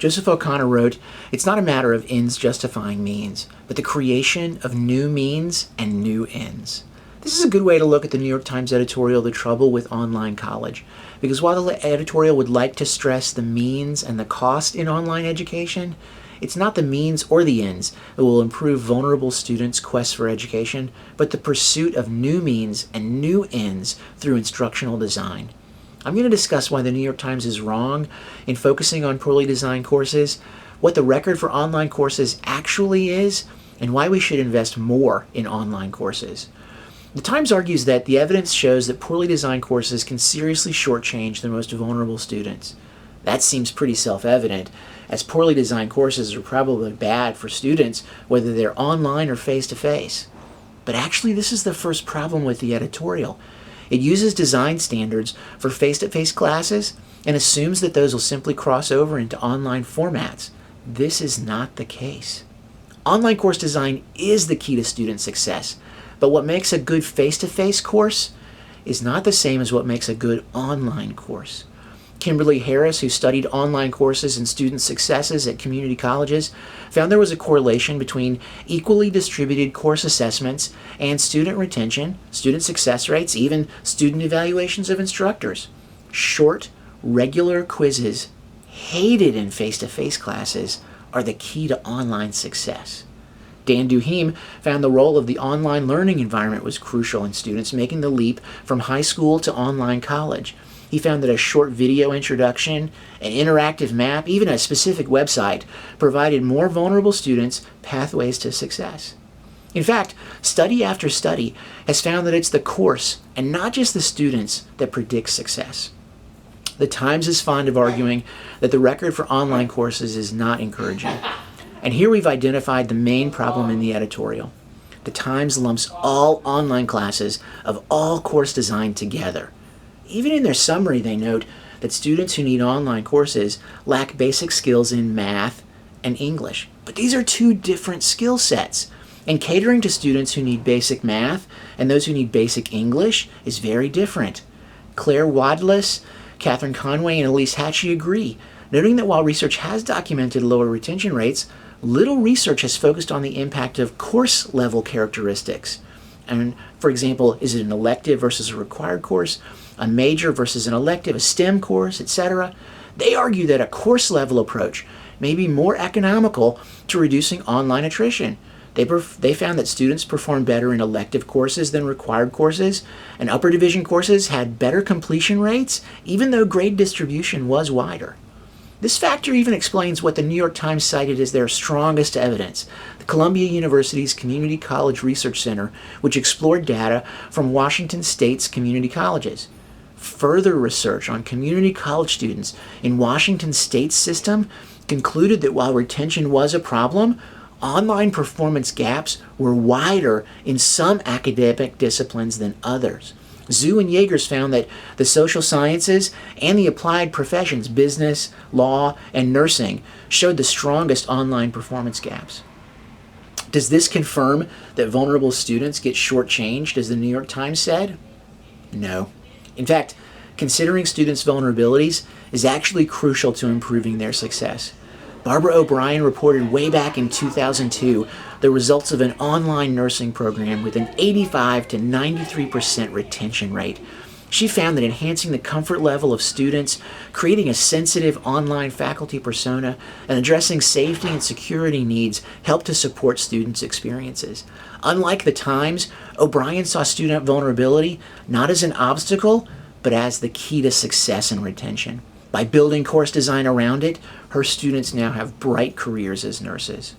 Joseph O'Connor wrote, "It's not a matter of ends justifying means, but the creation of new means and new ends." This is a good way to look at the New York Times editorial, "The Trouble with Online College," because while the editorial would like to stress the means and the cost in online education, it's not the means or the ends that will improve vulnerable students' quest for education, but the pursuit of new means and new ends through instructional design. I'm going to discuss why the New York Times is wrong in focusing on poorly designed courses, what the record for online courses actually is, and why we should invest more in online courses. The Times argues that the evidence shows that poorly designed courses can seriously shortchange the most vulnerable students. That seems pretty self-evident, as poorly designed courses are probably bad for students, whether they're online or face-to-face. But actually, this is the first problem with the editorial. It uses design standards for face-to-face classes and assumes that those will simply cross over into online formats. This is not the case. Online course design is the key to student success, but what makes a good face-to-face course is not the same as what makes a good online course. Kimberly Harris, who studied online courses and student successes at community colleges, found there was a correlation between equally distributed course assessments and student retention, student success rates, even student evaluations of instructors. Short, regular quizzes, hated in face-to-face classes, are the key to online success. Dan Duhim found the role of the online learning environment was crucial in students making the leap from high school to online college. He found that a short video introduction, an interactive map, even a specific website provided more vulnerable students pathways to success. In fact, study after study has found that it's the course and not just the students that predicts success. The Times is fond of arguing that the record for online courses is not encouraging. And here we've identified the main problem in the editorial. The Times lumps all online classes of all course design together. Even in their summary, they note that students who need online courses lack basic skills in math and English. But these are two different skill sets. And catering to students who need basic math and those who need basic English is very different. Claire Wadless, Catherine Conway, and Elise Hatchie agree, noting that while research has documented lower retention rates, little research has focused on the impact of course-level characteristics. And, for example, is it an elective versus a required course, a major versus an elective, a STEM course, etc.? They argue that a course-level approach may be more economical to reducing online attrition. They found that students performed better in elective courses than required courses, and upper division courses had better completion rates, even though grade distribution was wider. This factor even explains what the New York Times cited as their strongest evidence, the Columbia University's Community College Research Center, which explored data from Washington State's community colleges. Further research on community college students in Washington State's system concluded that while retention was a problem, online performance gaps were wider in some academic disciplines than others. Zhu and Yeagers found that the social sciences and the applied professions, business, law, and nursing, showed the strongest online performance gaps. Does this confirm that vulnerable students get shortchanged, as the New York Times said? No. In fact, considering students' vulnerabilities is actually crucial to improving their success. Barbara O'Brien reported way back in 2002 the results of an online nursing program with an 85 to 93% retention rate. She found that enhancing the comfort level of students, creating a sensitive online faculty persona, and addressing safety and security needs helped to support students' experiences. Unlike the Times, O'Brien saw student vulnerability not as an obstacle, but as the key to success and retention. By building course design around it, her students now have bright careers as nurses.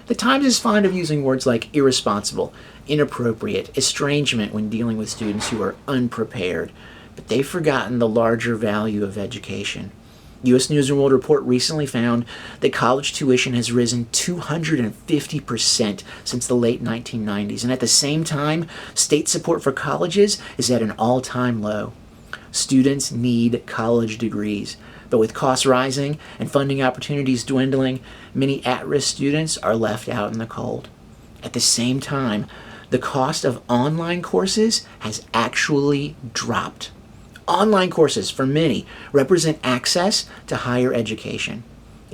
The Times is fond of using words like irresponsible, inappropriate, estrangement when dealing with students who are unprepared, but they've forgotten the larger value of education. U.S. News & World Report recently found that college tuition has risen 250% since the late 1990s, and at the same time, state support for colleges is at an all-time low. Students need college degrees, but with costs rising and funding opportunities dwindling, many at-risk students are left out in the cold. At the same time, the cost of online courses has actually dropped. Online courses, for many, represent access to higher education.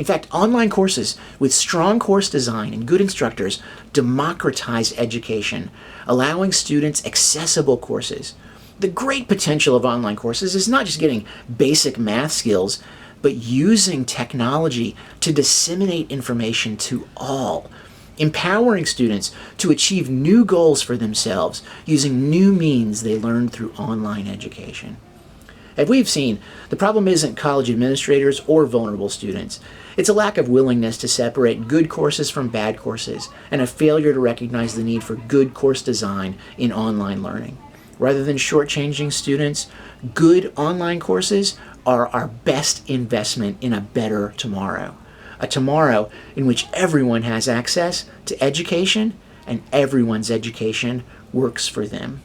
In fact, online courses with strong course design and good instructors democratize education, allowing students accessible courses. The great potential of online courses is not just getting basic math skills, but using technology to disseminate information to all, empowering students to achieve new goals for themselves using new means they learned through online education. As we've seen, the problem isn't college administrators or vulnerable students. It's a lack of willingness to separate good courses from bad courses and a failure to recognize the need for good course design in online learning. Rather than shortchanging students, good online courses are our best investment in a better tomorrow. A tomorrow in which everyone has access to education and everyone's education works for them.